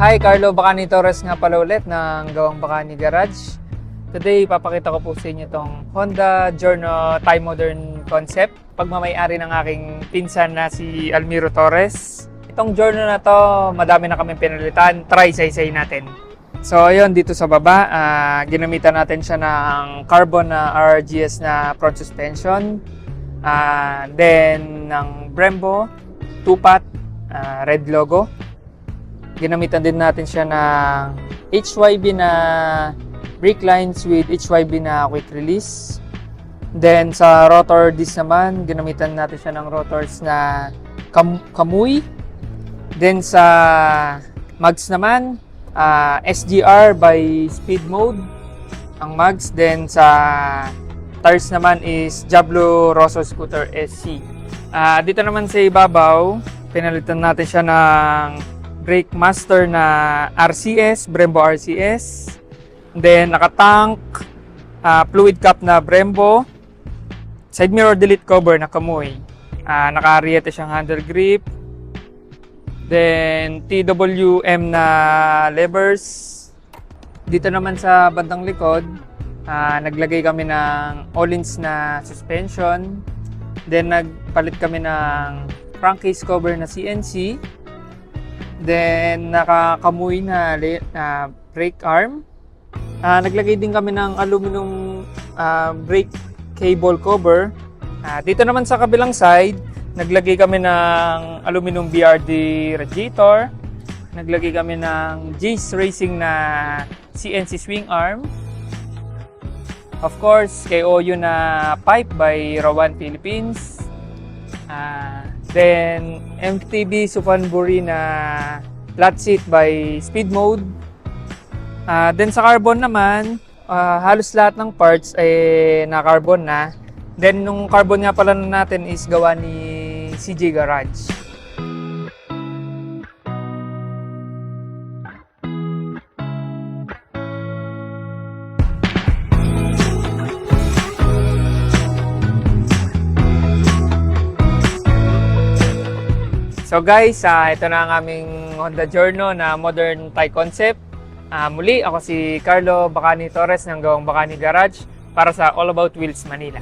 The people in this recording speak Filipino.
Hi, Carlo Bacani Torres nga pala ulit ng Gawang Bacani Garage. Today, papakita ko po sa inyo itong Honda Giorno Time Modern Concept. Pagmamayari ng aking pinsan na si Almiro Torres. Itong Giorno na to, madami na kami pinalitan. Try say natin. So, ayun, dito sa baba, ginamitan natin siya ng carbon na RRGS na front suspension. Then, ng Brembo, 2-pot, red logo. Ginamitan din natin siya ng HYB na brake lines with HYB na quick release. Then sa rotor disc naman, ginamitan natin siya ng rotors na Kamui. Then sa mags naman, SGR by Speed Mode ang mags. Then sa tires naman is Diablo Rosso Scooter SC. Dito naman sa ibabaw, pinalitan natin siya ng Brake Master na RCS, Brembo RCS. Then naka-tank, fluid cap na Brembo. Side mirror delete cover na Kamui. Naka-Ariete siyang handle grip. Then TWM na levers. Dito naman sa bandang likod, naglagay kami ng Öhlins na suspension. Then nagpalit kami ng crankcase cover na CNC. Then naka-Kamui na brake arm. Naglagay din kami ng aluminum brake cable cover. Dito naman sa kabilang side, naglagay kami ng aluminum BRD radiator. Naglagay kami ng Jace Racing na CNC swing arm. Of course, KOU na pipe by Rowan Philippines. Then MTB Suphanburi na flat seat by Speed Mode. Then sa carbon naman, halos lahat ng parts ay na-carbon na. Then nung carbon nga pala natin is gawa ni CJ Garage. So guys, ito na ang aming Honda Giorno na modern Thai concept. Muli, ako si Carlo Bacani Torres ng Gawang Bacani Garage para sa All About Wheels Manila.